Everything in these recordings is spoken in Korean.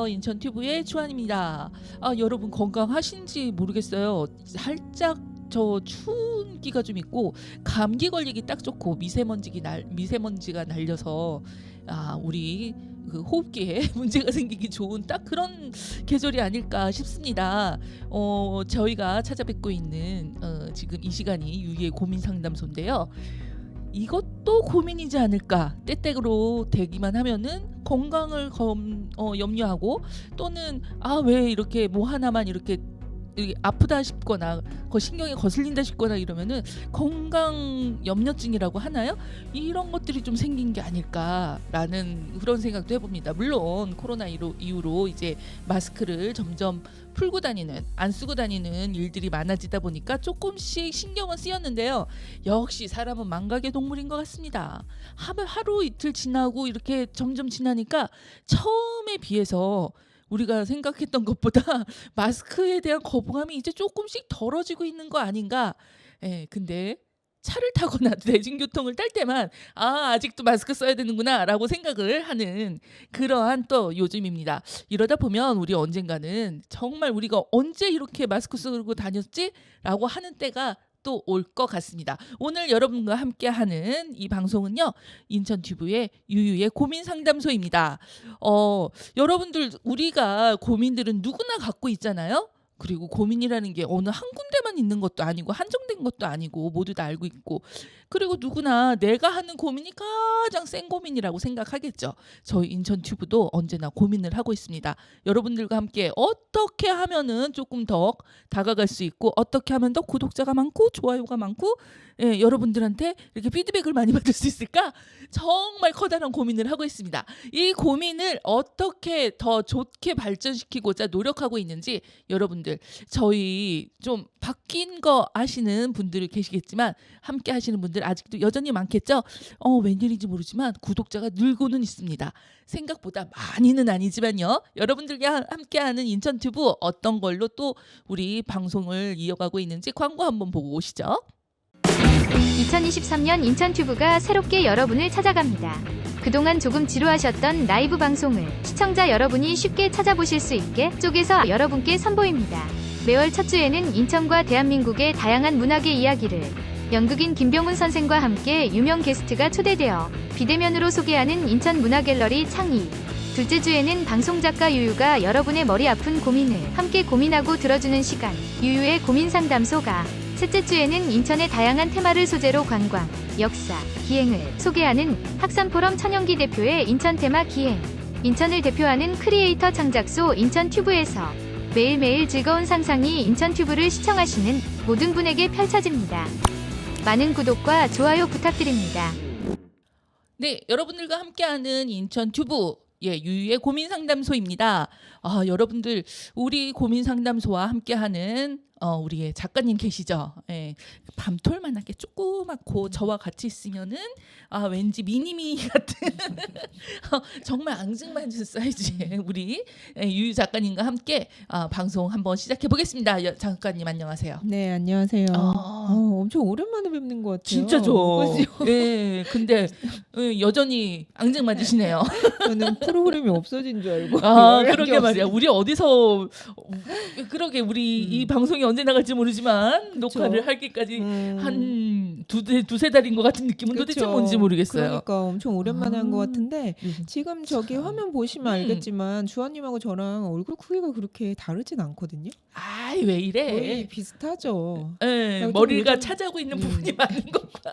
안녕하세요. 인천튜브의 주한입니다. 여러분 건강하신지 모르겠어요. 살짝 저 추운 기가 좀 있고 감기 걸리기 딱 좋고 미세먼지가 날려서 우리 그 호흡기에 문제가 생기기 좋은 딱 그런 계절이 아닐까 싶습니다. 저희가 찾아뵙고 있는 지금 이 시간이 유희의 고민 상담소인데요. 이것도 고민이지 않을까. 때때로 되기만 하면은 건강을 염려하고 또는 왜 이렇게 뭐 하나만 이렇게 아프다 싶거나 신경이 거슬린다 싶거나 이러면은 건강 염려증이라고 하나요? 이런 것들이 좀 생긴 게 아닐까라는 그런 생각도 해봅니다. 물론 코로나 이후로 이제 마스크를 점점 풀고 다니는, 안 쓰고 다니는 일들이 많아지다 보니까 조금씩 신경은 쓰였는데요. 역시 사람은 망각의 동물인 것 같습니다. 하루 이틀 지나고 이렇게 점점 지나니까 처음에 비해서 우리가 생각했던 것보다 마스크에 대한 거부감이 이제 조금씩 덜어지고 있는 거 아닌가. 근데 차를 타거나 대중교통을 탈 때만 아직도 마스크 써야 되는구나 라고 생각을 하는 그러한 또 요즘입니다. 이러다 보면 우리 언젠가는 정말 우리가 언제 이렇게 마스크 쓰고 다녔지? 라고 하는 때가 또 올 것 같습니다. 오늘 여러분과 함께하는 이 방송은요, 인천튜브의 유유의 고민 상담소입니다. 여러분들 우리가 고민들은 누구나 갖고 있잖아요. 그리고 고민이라는 게 어느 한 군데만 있는 것도 아니고 한정된 것도 아니고 모두 다 알고 있고, 그리고 누구나 내가 하는 고민이 가장 센 고민이라고 생각하겠죠. 저희 인천튜브도 언제나 고민을 하고 있습니다. 여러분들과 함께 어떻게 하면은 조금 더 다가갈 수 있고, 어떻게 하면 더 구독자가 많고 좋아요가 많고 여러분들한테 이렇게 피드백을 많이 받을 수 있을까? 정말 커다란 고민을 하고 있습니다. 이 고민을 어떻게 더 좋게 발전시키고자 노력하고 있는지 여러분들, 저희 좀 바뀐 거 아시는 분들 계시겠지만 함께 하시는 분들 아직도 여전히 많겠죠? 웬일인지 모르지만 구독자가 늘고는 있습니다. 생각보다 많이는 아니지만요. 여러분들과 함께하는 인천튜브 어떤 걸로 또 우리 방송을 이어가고 있는지 광고 한번 보고 오시죠. 2023년 인천튜브가 새롭게 여러분을 찾아갑니다. 그동안 조금 지루하셨던 라이브 방송을 시청자 여러분이 쉽게 찾아보실 수 있게 쪼개서 여러분께 선보입니다. 매월 첫 주에는 인천과 대한민국의 다양한 문학의 이야기를 연극인 김병훈 선생과 함께 유명 게스트가 초대되어 비대면으로 소개하는 인천 문화갤러리 창의. 둘째 주에는 방송작가 유유가 여러분의 머리 아픈 고민을 함께 고민하고 들어주는 시간, 유유의 고민 상담소가. 셋째 주에는 인천의 다양한 테마를 소재로 관광, 역사, 기행을 소개하는 학산포럼 천연기 대표의 인천 테마 기행. 인천을 대표하는 크리에이터 창작소 인천튜브에서 매일매일 즐거운 상상이 인천튜브를 시청하시는 모든 분에게 펼쳐집니다. 많은 구독과 좋아요 부탁드립니다. 네, 여러분들과 함께하는 인천튜브 유유의 고민 상담소입니다. 여러분들 우리 고민 상담소와 함께하는 우리의 작가님 계시죠? 밤톨만하게 조그맣고 저와 같이 있으면은 왠지 미니미 같은 정말 앙증맞은 사이즈의 우리 유유 작가님과 함께 방송 한번 시작해 보겠습니다. 작가님 안녕하세요. 네, 안녕하세요. 엄청 오랜만에 뵙는 것 같아요. 진짜죠. 근데 여전히 앙증맞으시네요. 저는 프로그램이 없어진 줄 알고. 그러게 말이야. 우리 어디서 그러게 우리 이 방송이 언제 나갈지 모르지만 그쵸? 녹화를 하기까지 한 두세 달인 것 같은 느낌은 그쵸? 도대체 뭔지 모르겠어요. 그러니까 엄청 오랜만에 한 것 같은데 지금 저기 화면 보시면 알겠지만 주한님하고 저랑 얼굴 크기가 그렇게 다르진 않거든요. 왜 이래? 거의 비슷하죠. 머리가 요즘... 차지하고 있는 부분이 많은 것과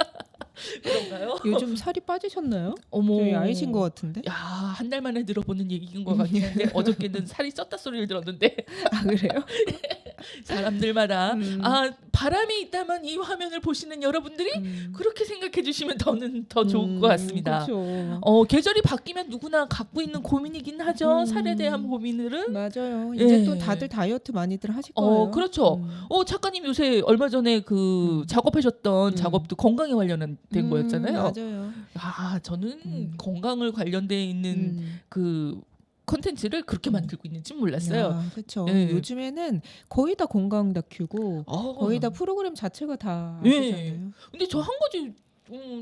그런가요? 요즘 살이 빠지셨나요? 어머, 좀 야이신 것 같은데. 한 달 만에 들어보는 얘기인 것 같은데 어저께는 살이 쪘다 소리를 들었는데. 그래요? 사람들마다 바람이 있다면 이 화면을 보시는 여러분들이 그렇게 생각해 주시면 더 좋을 것 같습니다. 계절이 바뀌면 누구나 갖고 있는 고민이긴 하죠. 살에 대한 고민들은. 맞아요. 이제 또 다들 다이어트 많이들 하실 거예요. 그렇죠. 작가님 요새 얼마 전에 작업하셨던 작업도 건강에 관련된 거였잖아요. 맞아요. 저는 건강을 관련돼 있는 콘텐츠를 그렇게 만들고 있는지 몰랐어요. 그렇죠. 요즘에는 거의 다 건강 다큐고 거의 다 프로그램 자체가 다 아시잖아요. 근데 저 한 가지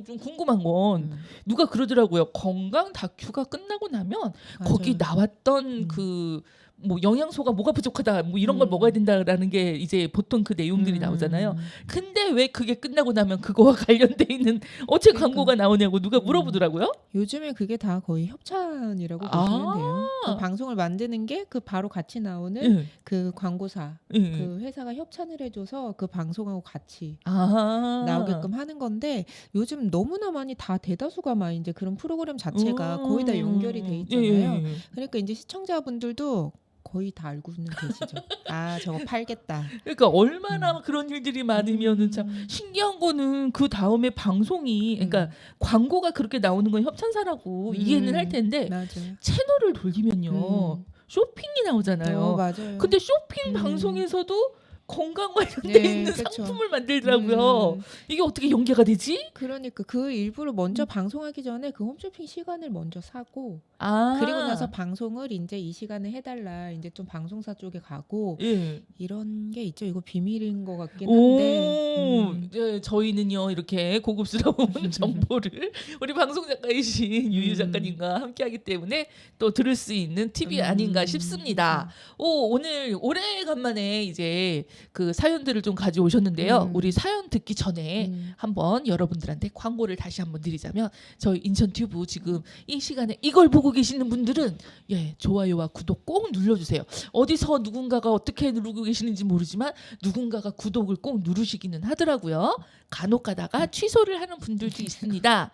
좀 궁금한 건 음, 누가 그러더라고요. 건강 다큐가 끝나고 나면 거기 맞아요. 나왔던 음. 그 뭐 영양소가 뭐가 부족하다 뭐 이런 걸 음. 먹어야 된다라는 게 이제 보통 그 내용들이 나오잖아요. 음. 근데 왜 그게 끝나고 나면 그거와 관련돼 있는 어째 그러니까. 광고가 나오냐고 누가 물어보더라고요. 요즘에 그게 다 거의 협찬이라고 아. 보시면 돼요. 그 방송을 만드는 게 그 바로 같이 나오는 예. 그 광고사 예. 그 회사가 협찬을 해줘서 그 방송하고 같이 아. 나오게끔 하는 건데 요즘 너무나 많이 다 대다수가 막 이제 그런 프로그램 자체가 거의 다 연결이 돼 예, 있잖아요. 예. 그러니까 이제 시청자분들도 거의 다 알고는 계시죠. 아, 저거 팔겠다. 그러니까 얼마나 그런 일들이 많으면은 참 음. 신기한 거는 그 다음에 방송이 그러니까 광고가 그렇게 나오는 건 협찬사라고 이해는 할 텐데 맞아요. 채널을 돌리면요 음. 쇼핑이 나오잖아요. 맞아요. 근데 쇼핑 음. 방송에서도 건강 관련돼 네, 있는 그쵸. 상품을 만들더라고요. 이게 어떻게 연계가 되지? 그러니까 그 일부를 먼저 방송하기 전에 그 홈쇼핑 시간을 먼저 사고 아. 그리고 나서 방송을 이제 이 시간에 해달라 이제 좀 방송사 쪽에 가고 예. 이런 게 있죠. 이거 비밀인 것 같긴 오, 한데 예, 저희는요 이렇게 고급스러운 정보를 우리 방송 작가이신 유유 작가님과 함께하기 때문에 또 들을 수 있는 팁이 아닌가 싶습니다. 오늘 오래간만에 이제 그 사연들을 좀 가져오셨는데요. 우리 사연 듣기 전에 한번 여러분들한테 광고를 다시 한번 드리자면 저희 인천 튜브 지금 이 시간에 이걸 보고 계시는 분들은 예 좋아요와 구독 꼭 눌러주세요. 어디서 누군가가 어떻게 누르고 계시는지 모르지만 누군가가 구독을 꼭 누르시기는 하더라고요. 간혹 가다가 취소를 하는 분들도 있습니다.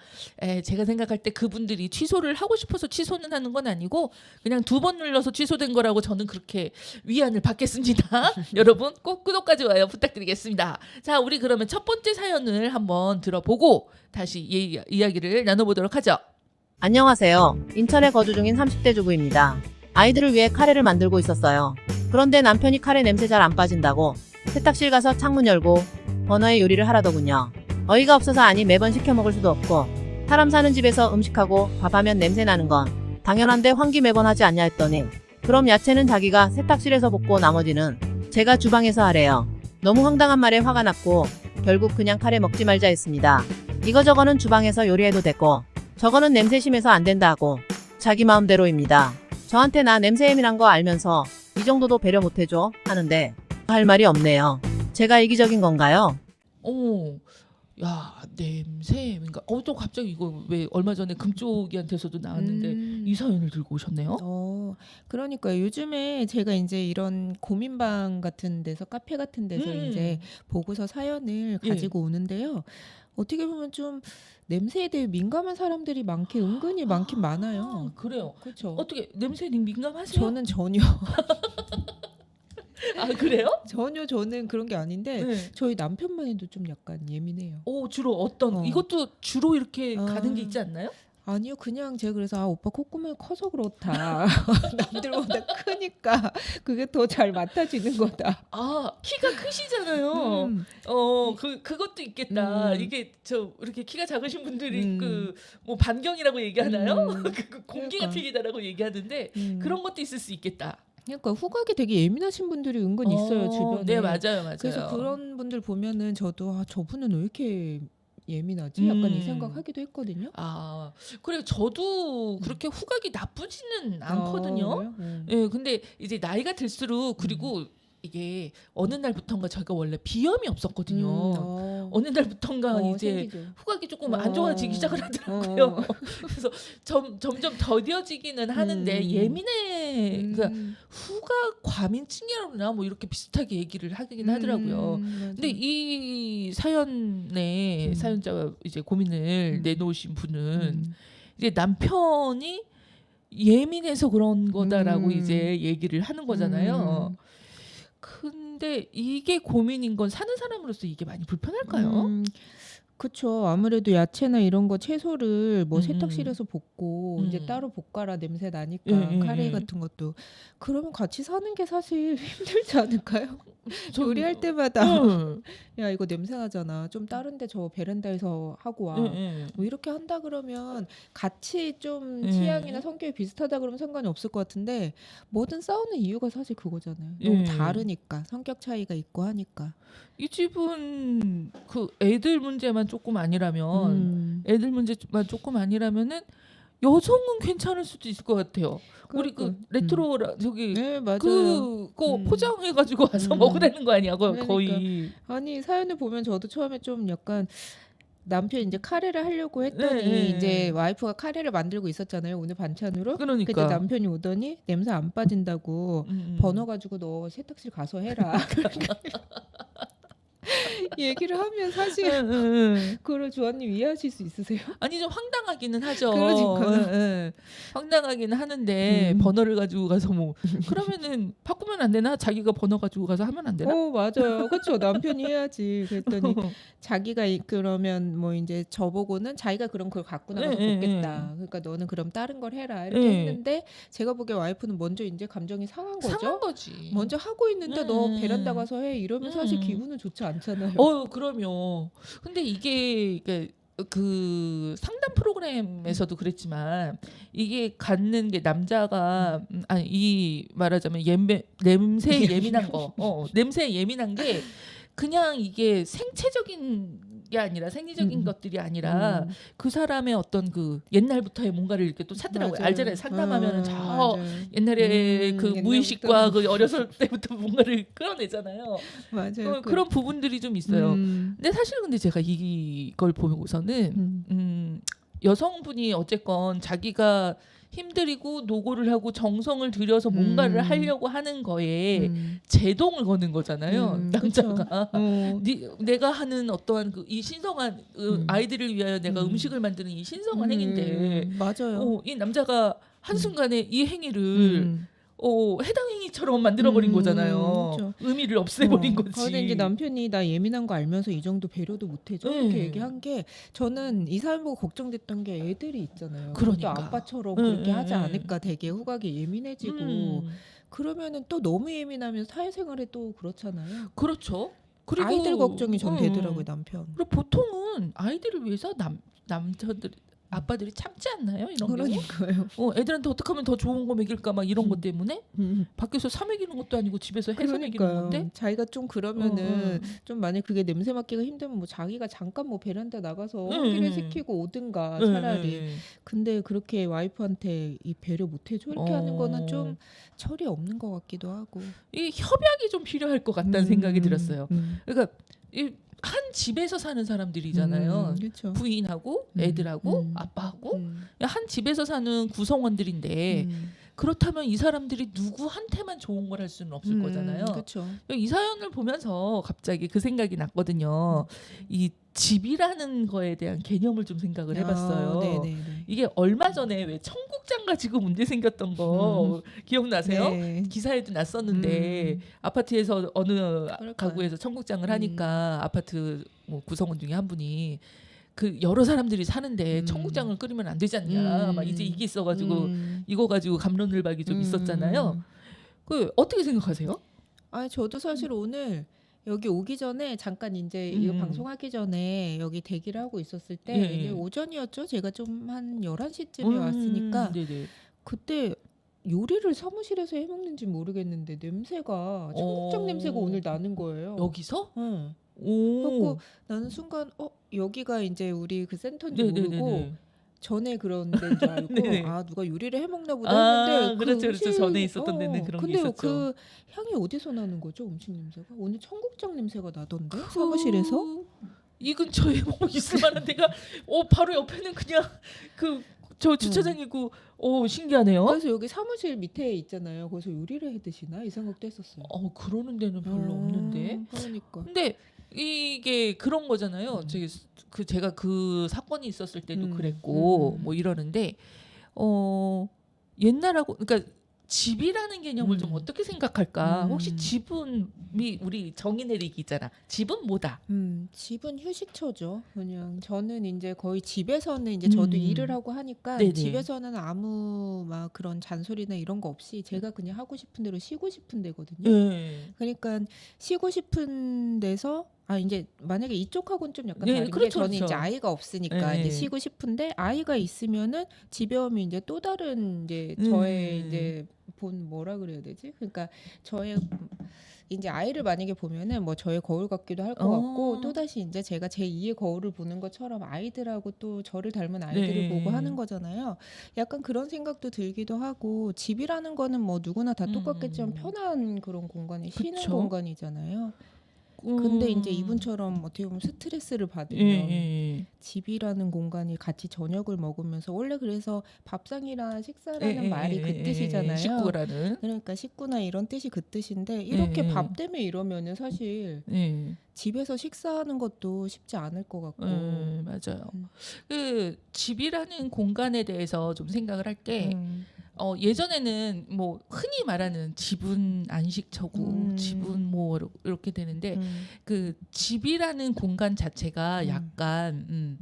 제가 생각할 때 그분들이 취소를 하고 싶어서 취소는 하는 건 아니고 그냥 2번 눌러서 취소된 거라고 저는 그렇게 위안을 받겠습니다. 여러분 꼭 구독과 좋아요 부탁드리겠습니다. 자, 우리 그러면 첫 번째 사연을 한번 들어보고 다시 이야기를 나눠보도록 하죠. 안녕하세요. 인천에 거주 중인 30대 주부입니다. 아이들을 위해 카레를 만들고 있었어요. 그런데 남편이 카레 냄새 잘 안 빠진다고 세탁실 가서 창문 열고 버너에 요리를 하라더군요. 어이가 없어서 아니 매번 시켜 먹을 수도 없고 사람 사는 집에서 음식하고 밥하면 냄새 나는 건 당연한데 환기 매번 하지 않냐 했더니 그럼 야채는 자기가 세탁실에서 볶고 나머지는 제가 주방에서 하래요. 너무 황당한 말에 화가 났고 결국 그냥 카레 먹지 말자 했습니다. 이거저거는 주방에서 요리해도 됐고 저거는 냄새 심해서 안 된다 하고 자기 마음대로입니다. 저한테 나 냄새 예민한 거 알면서 이 정도도 배려 못해줘 하는데 할 말이 없네요. 제가 이기적인 건가요? 야 냄새 그러니까 또 갑자기 이거 왜 얼마 전에 금쪽이한테서도 나왔는데 이 사연을 들고 오셨네요. 그러니까 요즘에 제가 이제 이런 고민방 같은 데서 카페 같은 데서 이제 보고서 사연을 예. 가지고 오는데요. 어떻게 보면 좀 냄새에 대해 민감한 사람들이 은근히 많긴 많아요. 그래요. 그렇죠. 어떻게 냄새에 민감하세요? 저는 전혀 아 그래요? 전혀 저는 그런 게 아닌데 네. 저희 남편만 해도 좀 약간 예민해요. 주로 어떤 이것도 주로 이렇게 아. 가는 게 있지 않나요? 아니요, 그냥 제가 그래서 오빠 콧구멍이 커서 그렇다. 남들보다 크니까 그게 더 잘 맡아지는 거다. 키가 크시잖아요. 그것도 있겠다. 음. 이게 이렇게 키가 작으신 분들이 음. 뭐 반경이라고 얘기하나요? 공기가 그러니까. 튀기다라고 얘기하는데 그런 것도 있을 수 있겠다. 그러니까 후각이 되게 예민하신 분들이 은근 있어요, 주변에. 네, 맞아요. 그래서 그런 분들 보면은 저도 저분은 왜 이렇게 예민하지? 약간 이 생각하기도 했거든요. 그래 저도 그렇게 후각이 나쁘지는 않거든요. 그래요? 예, 근데 이제 나이가 들수록 그리고 이게 어느 날부턴가 저희가 원래 비염이 없었거든요. 어느 날부턴가 이제 생기죠. 후각이 조금 안 좋아지기 시작을 하더라고요. 그래서 점점 더뎌지기는 하는데 예민해. 그러니까 후각 과민증이라고 그러나 뭐 이렇게 비슷하게 얘기를 하긴 하더라고요. 근데 이 사연에 사연자가 이제 고민을 내놓으신 분은 이제 남편이 예민해서 그런 거다라고 이제 얘기를 하는 거잖아요. 근데 이게 고민인 건 사는 사람으로서 이게 많이 불편할까요? 그쵸. 아무래도 야채나 이런 거 채소를 뭐 음. 세탁실에서 볶고 이제 음. 따로 볶아라 냄새 나니까 카레 같은 것도 그러면 같이 사는 게 사실 힘들지 않을까요? 요리할 때마다 야 이거 냄새 나잖아. 좀 다른데 저 베란다에서 하고 와. 뭐 이렇게 한다 그러면 같이 좀 취향이나 성격이 비슷하다 그러면 상관이 없을 것 같은데 뭐든 싸우는 이유가 사실 그거잖아요. 너무 다르니까 성격 차이가 있고 하니까. 이 집은 그 애들 문제만 문제만 조금 아니라면 음. 애들 문제만 조금 아니라면은 여성은 괜찮을 수도 있을 것 같아요. 우리 그 그러니까. 레트로 저기 네 맞아요. 그거 포장해가지고 와서 음. 먹으라는 거 아니야? 그러니까. 거의. 아니 사연을 보면 저도 처음에 좀 약간 남편이 이제 카레를 하려고 했더니 네, 이제 네. 와이프가 카레를 만들고 있었잖아요. 오늘 반찬으로. 그러니까. 그때 남편이 오더니 냄새 안 빠진다고 버너 가지고 너 세탁실 가서 해라. 얘기를 하면 사실 그걸 조아님 이해하실 수 있으세요? 아니 좀 황당하기는 하죠. 그러니까요. 황당하기는 하는데 버너를 가지고 가서 뭐 그러면은 바꾸면 안 되나? 자기가 버너 가지고 가서 하면 안 되나? 맞아요. 그렇죠. 남편이 해야지. 그랬더니 자기가 그러면 뭐 이제 저보고는 자기가 그럼 그걸 갖고 나가서 예, 볶겠다. 그러니까 너는 그럼 다른 걸 해라. 이렇게 예. 했는데 제가 보기에 와이프는 먼저 이제 감정이 상한 거죠. 상한 거지. 먼저 하고 있는데 너 베란다 가서 해 이러면 사실 음. 기분은 좋지 않잖아요. 그럼요. 근데 이게 그 상담 프로그램에서도 그랬지만 이게 갖는 게 남자가 아니 이 말하자면 냄새에 예민한 거, 냄새에 예민한 게 그냥 이게 생체적인 게 아니라 생리적인 것들이 아니라 그 사람의 어떤 그 옛날부터의 뭔가를 이렇게 또 찾더라고요. 맞아요. 알잖아요. 상담하면은 저 맞아요. 옛날에 그 옛날부터. 무의식과 그 어렸을 때부터 뭔가를 끌어내잖아요. 맞아요. 그런 부분들이 좀 있어요. 음. 근데 사실 근데 제가 이걸 보고서는 여성분이 어쨌건 자기가 힘들이고 노고를 하고 정성을 들여서 뭔가를 하려고 하는 거에 제동을 거는 거잖아요. 남자가 내가 하는 어떠한 이 신성한 아이들을 위하여 내가 음식을 만드는 이 신성한 행위인데 맞아요. 이 남자가 한순간에 이 행위를 해당 행위처럼 만들어버린 거잖아요. 그렇죠. 의미를 없애버린 거지. 그런데 이제 남편이 나 예민한 거 알면서 이 정도 배려도 못해줘 이렇게 얘기한 게 저는 이 사연 보고 걱정됐던 게 애들이 있잖아요. 그러니까. 또 아빠처럼 그렇게 하지 않을까 되게 후각이 예민해지고 그러면은 또 너무 예민하면 사회생활에 또 그렇잖아요. 그렇죠. 그리고 아이들 걱정이 전 되더라고요 남편. 그리고 보통은 아이들을 위해서 남자들 아빠들이 참지 않나요? 이런 거. 그러니까요. 애들한테 어떻게 하면 더 좋은 거 먹일까 막 이런 것 때문에 밖에서 사 먹이는 것도 아니고 집에서 해서 먹이는 건데. 자기가 좀 그러면은 좀 만약 그게 냄새 맡기가 힘들면 뭐 자기가 잠깐 뭐 베란다 나가서 환기를 시키고 오든가 차라리. 근데 그렇게 와이프한테 이 배려 못 해줘 이렇게 하는 거는 좀 철이 없는 것 같기도 하고. 이 협약이 좀 필요할 것 같다는 생각이 들었어요. 그러니까 한 집에서 사는 사람들이잖아요. 그렇죠. 부인하고 애들하고 아빠하고 한 집에서 사는 구성원들인데 그렇다면 이 사람들이 누구한테만 좋은 걸 할 수는 없을 거잖아요. 그렇죠. 이 사연을 보면서 갑자기 그 생각이 났거든요. 이 집이라는 거에 대한 개념을 좀 생각을 해봤어요. 이게 얼마 전에 왜 청국장 가지고 문제 생겼던 거 기억나세요? 네. 기사에도 났었는데 아파트에서 어느 그럴까요? 가구에서 청국장을 하니까 아파트 뭐 구성원 중에 한 분이 그 여러 사람들이 사는데 청국장을 끓이면 안 되지 않냐 막 이제 이게 있어가지고 이거 가지고 갑론을박이 좀 있었잖아요. 그 어떻게 생각하세요? 저도 사실 오늘 여기 오기 전에 잠깐 이제 이거 방송하기 전에 여기 대기를 하고 있었을 때 예. 이게 오전이었죠. 제가 좀 한 11시쯤에 왔으니까 네네. 그때 요리를 사무실에서 해 먹는지 모르겠는데 냄새가 청국장 냄새가 오늘 나는 거예요. 여기서? 응. 오. 그래갖고 나는 순간 여기가 이제 우리 그 센터인지 모르고 전에 그런 데인 줄 알고 네네. 누가 요리를 해 먹나 보다 했는데 그렇죠. 음식- 전에 있었던 데는 그런 게 근데 있었죠. 그 향이 어디서 나는 거죠? 음식 냄새가? 오늘 청국장 냄새가 나던데 사무실에서? 이 근처에 뭐 있을 만한 데가 바로 옆에는 그냥 저 주차장이고 신기하네요. 그래서 여기 사무실 밑에 있잖아요. 거기서 요리를 해 드시나 이 생각도 했었어요. 그러는 데는 별로 없는데. 그러니까. 근데 이게 그런 거잖아요. 제가 그 사건이 있었을 때도 그랬고 뭐 이러는데 옛날하고 그러니까 집이라는 개념을 좀 어떻게 생각할까? 혹시 집은 우리 정의 내리기 있잖아. 집은 뭐다? 집은 휴식처죠. 그냥 저는 이제 거의 집에서는 이제 저도 일을 하고 하니까 네네. 집에서는 아무 막 그런 잔소리나 이런 거 없이 제가 그냥 하고 싶은 대로 쉬고 싶은 데거든요. 네. 그러니까 쉬고 싶은 데서 이제 만약에 이쪽하고는 좀 약간 네, 다른 게 그렇죠, 저는 그렇죠. 이제 아이가 없으니까 네. 이제 쉬고 싶은데 아이가 있으면은 집에 오면 이제 또 다른 이제 저의 이제 뭐라 그래야 되지? 그러니까 저의 이제 아이를 만약에 보면은 뭐 저의 거울 같기도 할 것 어. 같고 또 다시 이제 제가 제 2의 거울을 보는 것처럼 아이들하고 또 저를 닮은 아이들을 네. 보고 하는 거잖아요. 약간 그런 생각도 들기도 하고 집이라는 거는 뭐 누구나 다 똑같겠지만 편한 그런 공간이 쉬는 그쵸. 공간이잖아요. 근데 이제 이분처럼 어떻게 보면 스트레스를 받으면 예. 집이라는 공간이 같이 저녁을 먹으면서 원래 그래서 밥상이랑 식사라는 말이 그 뜻이잖아요. 식구라는. 그러니까 식구나 이런 뜻이 그 뜻인데 이렇게 예. 밥 때문에 이러면은 사실 예. 집에서 식사하는 것도 쉽지 않을 것 같고. 맞아요. 음. 그 집이라는 공간에 대해서 좀 생각을 할 게 예전에는 뭐 흔히 말하는 지분 안식처고 지분 뭐 이렇게 되는데 그 집이라는 공간 자체가 약간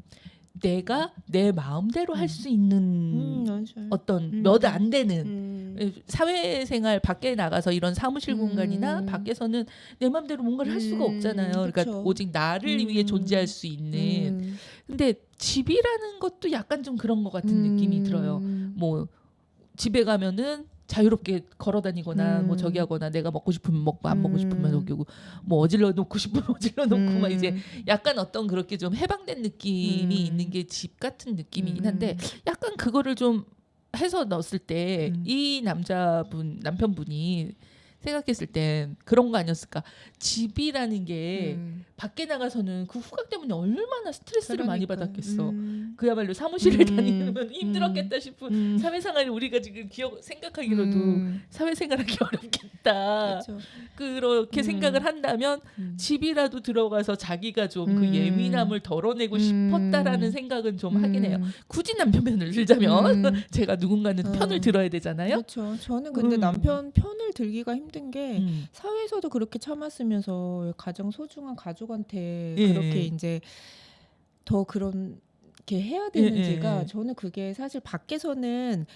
내가 내 마음대로 할 수 있는 맞아요. 어떤 몇 안 되는 사회생활 밖에 나가서 이런 사무실 공간이나 밖에서는 내 마음대로 뭔가를 할 수가 없잖아요. 그러니까 그쵸. 오직 나를 위해 존재할 수 있는. 근데 집이라는 것도 약간 좀 그런 것 같은 느낌이 들어요. 뭐 집에 가면은 자유롭게 걸어 다니거나 뭐 저기 하거나 내가 먹고 싶으면 먹고 안 먹고 싶으면 먹이고 뭐 어질러 놓고 싶으면 어질러 놓고 막 이제 약간 어떤 그렇게 좀 해방된 느낌이 있는 게 집 같은 느낌이긴 한데 약간 그거를 좀 해서 넣었을 때 이 남편분이 생각했을 땐 그런 거 아니었을까? 집이라는 게 밖에 나가서는 그 후각 때문에 얼마나 스트레스를 많이 받았겠어. 그야말로 사무실에 다니면 힘들었겠다 싶은 사회생활을 우리가 지금 생각하기로도 사회생활하기 어렵겠다. 그렇죠. 그렇게 생각을 한다면 집이라도 들어가서 자기가 좀 그 예민함을 덜어내고 싶었다라는 생각은 좀 하긴 해요. 굳이 남편 편을 들자면 제가 누군가는 편을 들어야 되잖아요. 그렇죠. 저는 근데 남편 편을 들기가 힘든 게 사회에서도 그렇게 참았으면서 가장 소중한 가족한테 예. 그렇게 이제 더 그렇게 해야 되는지가 예. 저는 그게 사실 밖에서는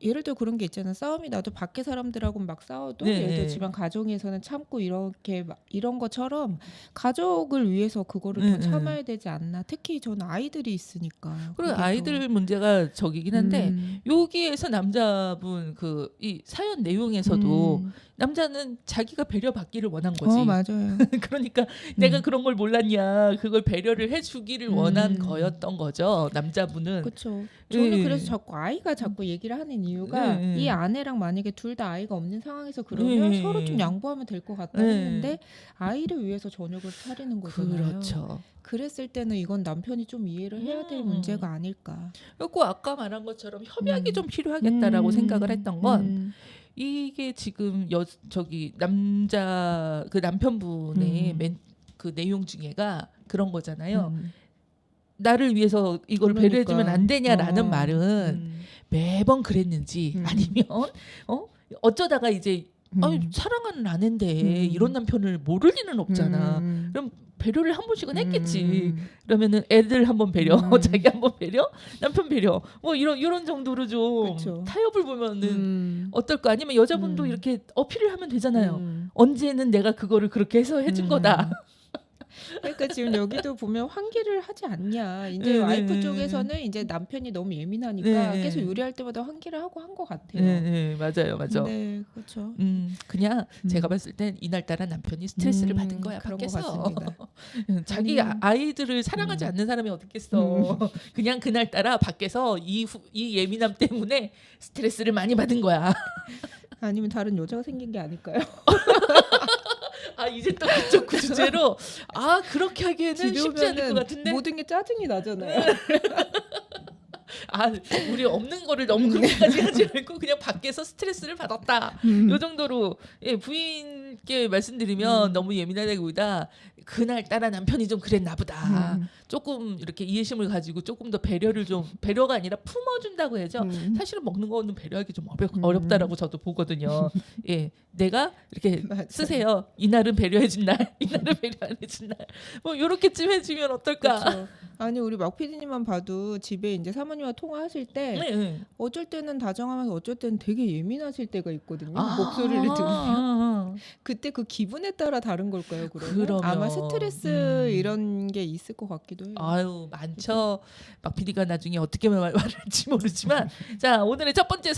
예를 들어 그런 게 있잖아. 싸움이 나도 밖에 사람들하고 막 싸워도 네. 예를 들어 집안 가정에서는 참고 이렇게 이런 것처럼 가족을 위해서 그거를 더 참아야 되지 않나. 특히 저는 아이들이 있으니까. 그리고 그게 아이들 문제가 저기긴 한데 음. 여기에서 남자분 그 이 사연 내용에서도 남자는 자기가 배려받기를 원한 거지. 맞아요. 그러니까 내가 그런 걸 몰랐냐. 그걸 배려를 해주기를 원한 거였던 거죠. 남자분은. 그렇죠. 저는 예. 그래서 자꾸 아이가 자꾸 얘기를 하는 이유가 예. 이 아내랑 만약에 둘 다 아이가 없는 상황에서 그러면 예. 서로 좀 양보하면 될 것 같다 예. 했는데 아이를 위해서 저녁을 차리는 거잖아요. 그렇죠. 그랬을 때는 이건 남편이 좀 이해를 해야 될 문제가 아닐까. 그리고 아까 말한 것처럼 협약이 좀 필요하겠다라고 생각을 했던 건 이게 지금 저기 그 남편분의 그 내용 중에가 그런 거잖아요. 나를 위해서 이걸 그러니까. 배려해주면 안 되냐라는 말은 매번 그랬는지 아니면 어쩌다가 이제 아니, 사랑하는 아내인데 이런 남편을 모를 리는 없잖아. 그럼 배려를 한 번씩은 했겠지. 그러면은 애들 한번 배려, 자기 한번 배려, 남편 배려, 뭐 이런 정도로 좀 그쵸. 타협을 보면은 어떨까? 아니면 여자분도 이렇게 어필을 하면 되잖아요. 음. 언제는 내가 그거를 그렇게 해서 해준 거다. 그러니까 지금 여기도 보면 환기를 하지 않냐. 이제 네, 와이프 네, 쪽에서는 이제 남편이 너무 예민하니까 네. 계속 요리할 때마다 환기를 하고 한 것 같아요. 네, 맞아요. 네, 그렇죠. 그냥 제가 봤을 땐 이날따라 남편이 스트레스를 받은 거야 그런 것 밖에서. 같습니다. 자기 아이들을 사랑하지 않는 사람이 어딨겠어. 그냥 그날따라 밖에서 이 예민함 때문에 스트레스를 많이 받은 거야. 아니면 다른 여자가 생긴 게 아닐까요? 아 이제 또 그쪽 주제로 그렇게 하기에는 집에 쉽지 않을 것 오면은 같은데. 모든 게 짜증이 나잖아요. 우리 없는 거를 너무 그렇게까지 하지 말고 그냥 밖에서 스트레스를 받았다. 요 정도로 부인께 말씀드리면 너무 예민하다기보다 그날따라 남편이 좀 그랬나 보다. 조금 이렇게 이해심을 가지고 조금 더 배려가 아니라 품어준다고 해야죠. 사실은 먹는 거는 배려하기 좀 어렵다라고 저도 보거든요. 예, 내가 이렇게 맞아요. 쓰세요. 이날은 배려해준 날, 이날은 배려 안 해준 날. 뭐 요렇게쯤 해주면 어떨까? 그렇죠. 아니 우리 막 PD님만 봐도 집에 이제 사모님과 통화하실 때 네. 어쩔 때는 다정하면서 어쩔 때는 되게 예민하실 때가 있거든요. 목소리를 들으면 그때 그 기분에 따라 다른 걸까요? 그러면 아마 스트레스 이런 게 있을 것 같기도 해요. 아유 많죠. 막 PD가 나중에 어떻게 말할지 모르지만 자 오늘의 첫 번째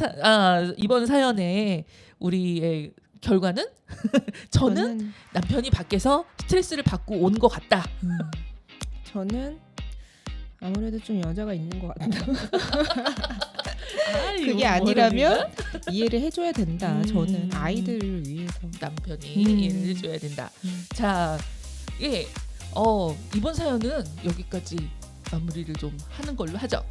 이번 사연에 우리의 결과는 저는 남편이 밖에서 스트레스를 받고 온 것 같다. 저는 아무래도 좀 여자가 있는 것 같다. 뭐랍니까? 그게 아니라면 이해를 해줘야 된다. 저는 음. 아이들을 위해서. 남편이 음. 이해를 해줘야 된다. 자, 예, 이번 사연은 여기까지 마무리를 좀 하는 걸로 하죠.